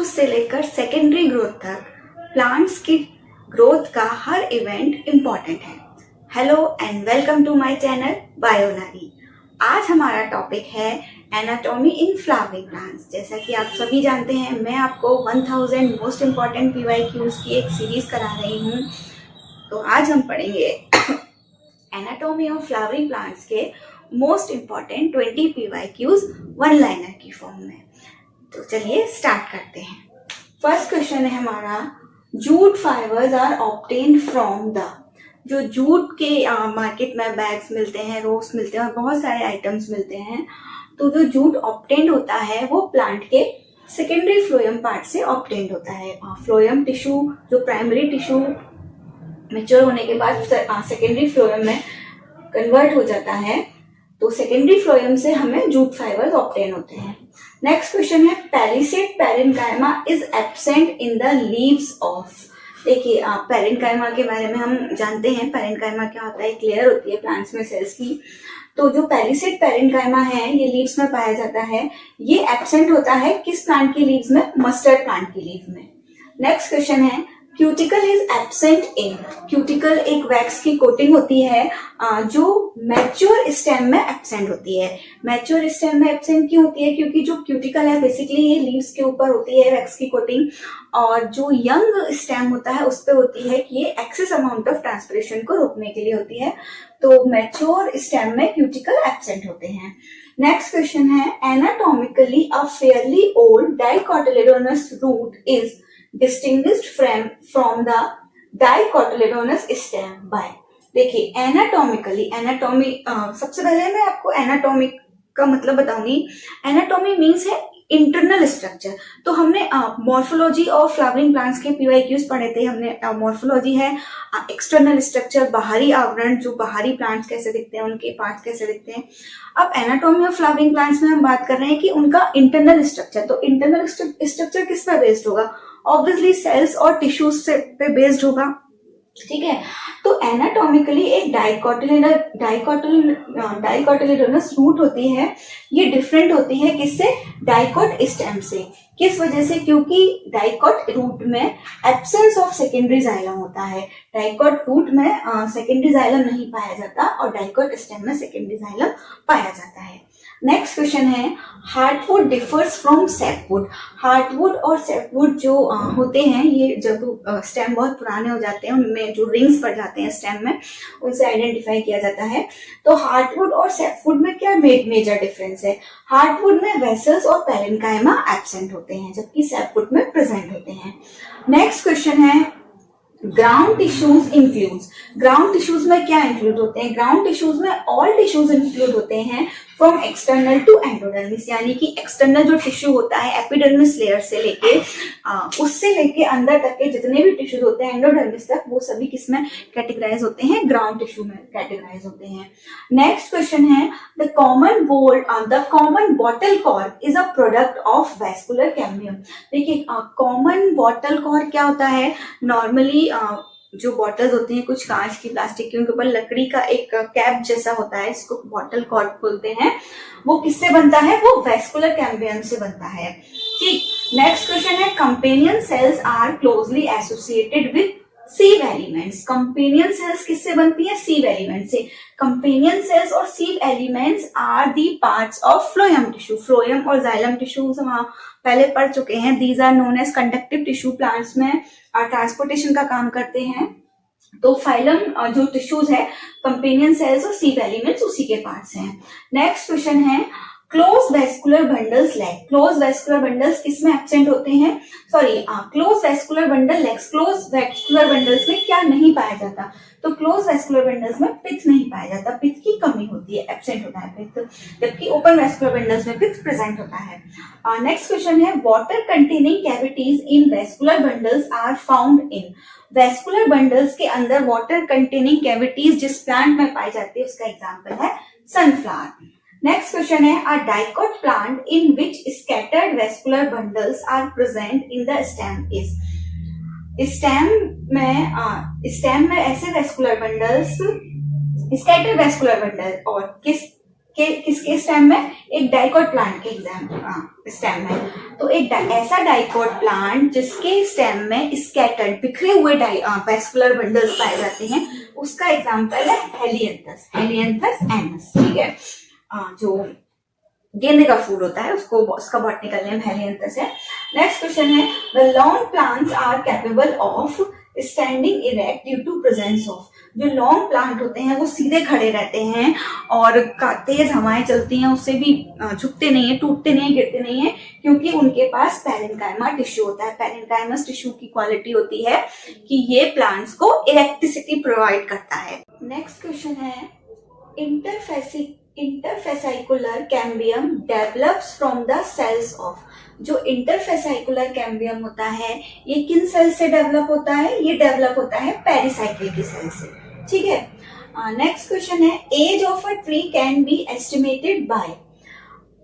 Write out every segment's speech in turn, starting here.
Tissues से लेकर secondary growth तक प्लांट्स की ग्रोथ का हर इवेंट इम्पॉर्टेंट है। Hello and welcome to my channel Bionary. आज हमारा टॉपिक है एनाटॉमी इन फ्लावरिंग प्लांट्स। जैसा कि आप सभी जानते हैं, मैं आपको 1000 मोस्ट इम्पॉर्टेंट PYQs की एक सीरीज करा रही हूँ। तो आज हम पढ़ेंगे एनाटॉमी ऑफ फ्लावरिंग प्लांट्स के most important 20 PYQs one liner की फॉर्म में। तो चलिए स्टार्ट करते हैं। फर्स्ट क्वेश्चन है हमारा, jute fibres are obtained from the. जो जूट के मार्केट में बैग्स मिलते हैं, रोप्स मिलते हैं और बहुत सारे आइटम्स मिलते हैं। तो जो जूट ऑब्टेन्ड होता है वो प्लांट के सेकेंडरी फ्लोएम पार्ट से ऑब्टेन्ड होता है। फ्लोएम टिश्यू जो प्राइमरी टिश्यू मैच्योर होने के बाद सेकेंडरी फ्लोएम में कन्वर्ट हो जाता है, तो सेकेंडरी फ्लोएम से हमें जूट फाइबर्स ऑब्टेन होते हैं। नेक्स्ट क्वेश्चन है, palisade parenchyma is absent in the leaves of. देखिए, पैरेन्काइमा के बारे में हम जानते हैं। पैरेन्काइमा क्या होता है? एक लेयर होती है प्लांट्स में सेल्स की। तो जो पैलिसेड पैरेन्काइमा है ये लीव्स में पाया जाता है। ये एब्सेंट होता है किस प्लांट की लीव्स में? मस्टर्ड प्लांट की लीव में। नेक्स्ट क्वेश्चन है, cuticle is absent in. Cuticle एक वैक्स की कोटिंग होती है जो मैच्योर स्टेम में एब्सेंट होती है। मैच्योर स्टेम में एब्सेंट क्यों होती है? क्योंकि जो क्यूटिकल है बेसिकली ये लीव्स के ऊपर होती है वैक्स की कोटिंग, और जो यंग स्टेम होता है उस पे होती है कि ये एक्सेस अमाउंट ऑफ ट्रांसपिरेशन को रोकने के लिए होती है। तो मैच्योर स्टेम में क्यूटिकल एब्सेंट होते हैं। नेक्स्ट क्वेश्चन है, anatomically a fairly old dicotyledonous root is distinguished from the dicotyledonous stem by। देखिए, एनाटॉमिकली, एनाटॉमी सबसे पहले मैं आपको एनाटॉमी का मतलब बताऊंगी। एनाटॉमी मीन्स है इंटरनल स्ट्रक्चर। तो हमने मॉर्फोलॉजी ऑफ फ्लावरिंग प्लांट्स के PYQs पढ़े थे। हमने मॉर्फोलॉजी है एक्सटर्नल स्ट्रक्चर, बाहरी आवरण, जो बाहरी प्लांट्स कैसे दिखते हैं, उनके पार्ट्स कैसे दिखते हैं। अब एनाटॉमी ऑफ फ्लावरिंग प्लांट्स में हम बात कर रहे हैं कि उनका इंटरनल स्ट्रक्चर। तो इंटरनल स्ट्रक्चर किस पर बेस्ड होगा? ऑब्वियसली सेल्स और टिश्यूज से पे बेस्ड होगा। ठीक है, तो एनाटॉमिकली एक डाइकोटिलेडोनस रूट होती है। ये डिफरेंट होती है किससे? डाइकोट स्टेम से। किस वजह से? क्योंकि डाइकोट रूट में एब्सेंस ऑफ सेकेंडरी जाइलम होता है। डाइकोट रूट में सेकेंडरी जाइलम नहीं पाया जाता और डाइकोट स्टेम में सेकेंडरी जाइलम पाया जाता है। नेक्स्ट क्वेश्चन है, heartwood differs from sapwood. Heartwood और सैपवुड जो होते हैं, ये जब स्टेम बहुत पुराने हो जाते हैं, उनमें जो रिंग्स पड़ जाते हैं स्टेम में, उनसे आइडेंटिफाई किया जाता है। तो हार्टवुड और सैपवुड में क्या मेजर डिफरेंस है? हार्टवुड में वेसल्स और पैरेन्काइमा एब्सेंट होते हैं, जबकि सैपवुड में प्रेजेंट होते हैं। नेक्स्ट क्वेश्चन है, ground tissues includes. Ground tissues में क्या इंक्लूड होते हैं? ग्राउंड टिश्यूज में ऑल टिश्यूज इंक्लूड होते हैं फ्रॉम एक्सटर्नल टू एंडोडर्मिस। यानी कि एक्सटर्नल जो टिश्यू होता है एपिडर्मिस लेयर से लेके उससे लेके अंदर तक के जितने भी टिश्यूज होते हैं एंडोडर्मिस तक, वो सभी किसमें कैटेगराइज होते हैं? ग्राउंड टिश्यू में कैटेगराइज होते हैं। नेक्स्ट क्वेश्चन है, the common bottle cork is a product of vascular cambium. देखिए, कॉमन बॉटल कॉर्क क्या होता है? नॉर्मली जो बॉटल्स होती हैं कुछ कांच की, प्लास्टिक की, उनके ऊपर लकड़ी का एक कैप जैसा होता है, इसको बॉटल कॉर्क बोलते हैं। वो किससे बनता है? वो वैस्कुलर कैम्बियम से बनता है। ठीक, नेक्स्ट क्वेश्चन है, companion cells are closely associated with sieve elements. Companion cells किससे बनती है? सीव एलिमेंट से। कंपेनियन सेल्स और sieve elements are the parts of phloem tissue. Phloem और जाइलम टिश्यूज हम पहले पढ़ चुके हैं। These are known as conductive tissue, plants में ट्रांसपोर्टेशन का काम करते हैं। तो फाइलम जो टिश्यूज है, कंपेनियन सेल्स और सीव एलिमेंट्स उसी के पार्ट्स हैं। नेक्स्ट क्वेश्चन है, close vascular bundles lack. Close vascular bundles किसमें एब्सेंट होते हैं? Close vascular bundle lacks. Close vascular bundles में क्या नहीं पाया जाता? तो क्लोज वेस्कुलर बंडल्स में पित्त नहीं पाया जाता, पित्त की कमी होती है, एब्सेंट होता है पित्त, जबकि ओपन वेस्कुलर बंडल्स में पित्त प्रेजेंट होता है। नेक्स्ट क्वेश्चन है, water containing cavities in vascular bundles are found in. Vascular bundles के अंदर वाटर कंटेनिंग कैविटीज जिस प्लांट में पाई जाती है उसका एग्जाम्पल है सनफ्लावर। नेक्स्ट क्वेश्चन है, a dicot plant in which scattered vascular bundles are present in the stem is. Stem में ऐसे vascular bundles, scattered vascular bundle, और किस किसके स्टेम में, एक डाइकोट प्लांट के स्टेम में। तो एक ऐसा डाइकोट प्लांट जिसके स्टेम में स्कैटर्ड बिखरे हुए वैस्कुलर बंडल्स पाए जाते हैं, उसका एग्जांपल है हेलियंथस, हेलियंथस एनस। ठीक है, जो गेंदे का फूल होता है उसका बॉटनिकल नेम हेलियंथस है। नेक्स्ट क्वेश्चन है, the long plants are capable of standing erect due to presence of. जो लॉन्ग प्लांट होते हैं वो सीधे खड़े रहते हैं और तेज हवाएं चलती हैं उससे भी झुकते नहीं है, टूटते नहीं है, गिरते नहीं है, क्योंकि उनके पास पैरेन्काइमा टिश्यू होता है। पैरेन्काइमस टिश्यू की क्वालिटी होती है कि ये प्लांट्स को इलेक्ट्रिसिटी प्रोवाइड करता है। नेक्स्ट क्वेश्चन है, interfascicular cambium develops from the cells of. जो इंटरफेसाइकुलर कैम्बियम होता है ये किन सेल से डेवलप होता है, ये डेवलप होता है पेरिसाइकिल की सेल से। ठीक है, नेक्स्ट क्वेश्चन है, age of a tree can be estimated by.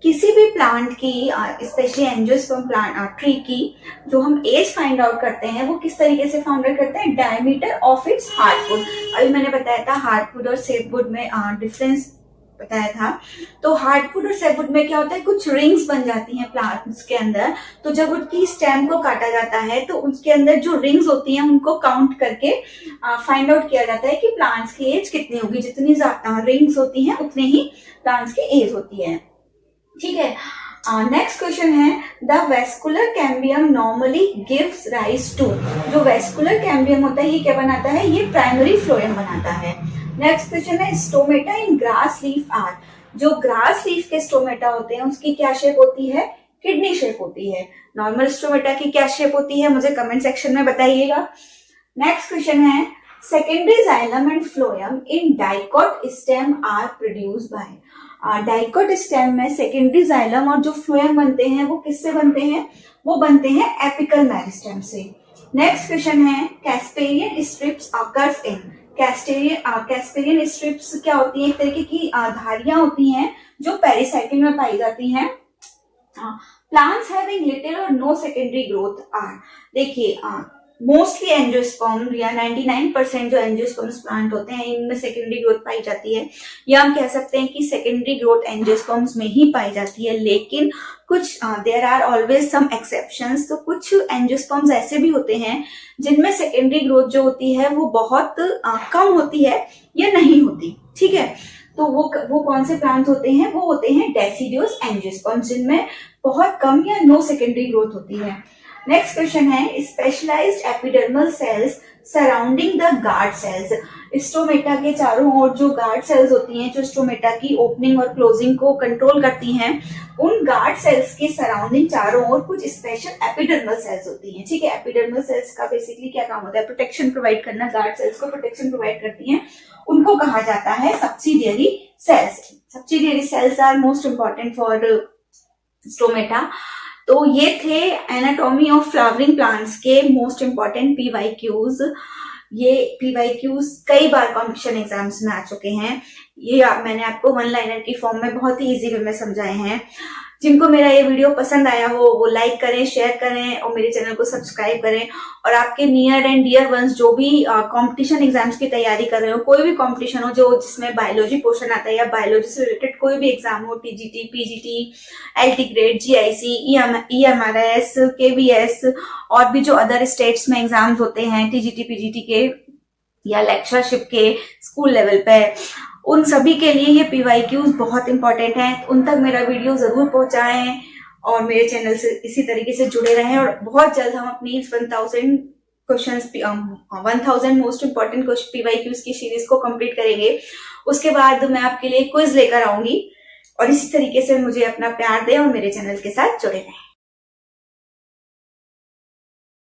किसी भी प्लांट की स्पेशली एंजियोस्पर्म प्लांट ट्री की जो हम एज फाइंड आउट करते हैं वो किस तरीके से फाइंड आउट करते हैं, डायमीटर ऑफ इट्स हार्डवुड। अभी मैंने बताया था हार्डवुड और सेपवुड में डिफरेंस बताया था। तो हार्डवुड और सेपवुड में क्या होता है, कुछ रिंग्स बन जाती हैं प्लांट्स के अंदर। तो जब उनकी स्टेम को काटा जाता है तो उसके अंदर जो रिंग्स होती हैं उनको काउंट करके फाइंड आउट किया जाता है कि प्लांट्स की एज कितनी होगी। जितनी ज्यादा रिंग्स होती हैं उतने ही प्लांट्स की एज होती है। ठीक है, नेक्स्ट क्वेश्चन है, the vascular cambium normally gives rise to. जो वेस्कुलर कैम्बियम होता है ये क्या बनाता है, ये प्राइमरी फ्लोएम बनाता है। नेक्स्ट क्वेश्चन है, stomata in grass leaf are. जो ग्रास लीफ के स्टोमेटा होते हैं उसकी क्या शेप होती है, किडनी शेप होती है। नॉर्मल स्टोमेटा की क्या शेप होती है, मुझे कमेंट सेक्शन में बताइएगा। नेक्स्ट क्वेश्चन है, secondary xylem and phloem in dicot stem are produced by. Dicot stem में सेकेंडरी जाइलम और जो फ्लोएम बनते हैं वो किससे बनते हैं, वो बनते हैं एपिकल मेरिस्टेम से। नेक्स्ट क्वेश्चन है, Casparian strips occurs in. Casparian strips क्या होती है, एक तरीके की धारियां होती हैं जो पेरिसाइकिल में पाई जाती हैं। प्लांट्स हैविंग लिटिल और नो सेकेंडरी ग्रोथ आर। देखिए मोस्टली एंजियोस्पर्म या 99% जो एंजियोस्पर्म्स प्लांट होते हैं इनमें सेकेंडरी ग्रोथ पाई जाती है, या हम कह सकते हैं कि सेकेंडरी ग्रोथ एंजियोस्पर्म्स में ही पाई जाती है। लेकिन कुछ there are always some exceptions. तो कुछ एंजियोस्पर्म्स ऐसे भी होते हैं जिनमें सेकेंडरी ग्रोथ जो होती है वो बहुत कम होती है या नहीं होती। ठीक है, तो वो कौन से प्लांट्स होते हैं, वो होते हैं डेसिडियोस एंजियोस्पर्म्स जिनमें बहुत कम या नो सेकेंडरी ग्रोथ होती है। नेक्स्ट क्वेश्चन है, specialised epidermal cells surrounding the guard cells. Stomata के चारों ओर जो गार्ड सेल्स होती हैं जो स्टोमेटा की ओपनिंग और क्लोजिंग को कंट्रोल करती हैं, उन गार्ड सेल्स के सराउंडिंग चारों ओर कुछ स्पेशल एपिडर्मल सेल्स होती हैं। ठीक है, एपिडर्मल सेल्स का बेसिकली क्या काम होता है, प्रोटेक्शन प्रोवाइड करना। गार्ड सेल्स को प्रोटेक्शन प्रोवाइड करती हैं, उनको कहा जाता है subsidiary cells. Subsidiary cells are most important for stomata. तो ये थे एनाटॉमी ऑफ फ्लावरिंग प्लांट्स के मोस्ट इंपॉर्टेंट पीवाईक्यूज। ये पीवाईक्यूज कई बार कॉम्पिटिशन एग्जाम्स में आ चुके हैं। ये मैंने आपको वन लाइनर की फॉर्म में बहुत ही इजी वे में समझाए हैं। जिनको मेरा ये वीडियो पसंद आया हो वो लाइक करें, शेयर करें और मेरे चैनल को सब्सक्राइब करें। और आपके नियर एंड डियर वंस जो भी कंपटीशन एग्जाम्स की तैयारी कर रहे हो, कोई भी कंपटीशन हो जो जिसमें बायोलॉजी पोर्शन आता है या बायोलॉजी से रिलेटेड कोई भी एग्जाम हो, TGT, PGT, LT grade, GIC, EMRS, KVS और भी जो अदर स्टेट्स में एग्जाम्स होते हैं टीजीटी, पीजीटी के या लेक्चरशिप के स्कूल लेवल पे, उन सभी के लिए ये पीवाईक्यूज बहुत इंपॉर्टेंट हैं। उन तक मेरा वीडियो जरूर पहुंचाएं और मेरे चैनल से इसी तरीके से जुड़े रहें। और बहुत जल्द हम अपनी 1000 मोस्ट इंपॉर्टेंट पीवाईक्यूज की सीरीज को कंप्लीट करेंगे। उसके बाद मैं आपके लिए क्विज लेकर आऊंगी और इसी तरीके से मुझे अपना प्यार दें और मेरे चैनल के साथ जुड़े रहें।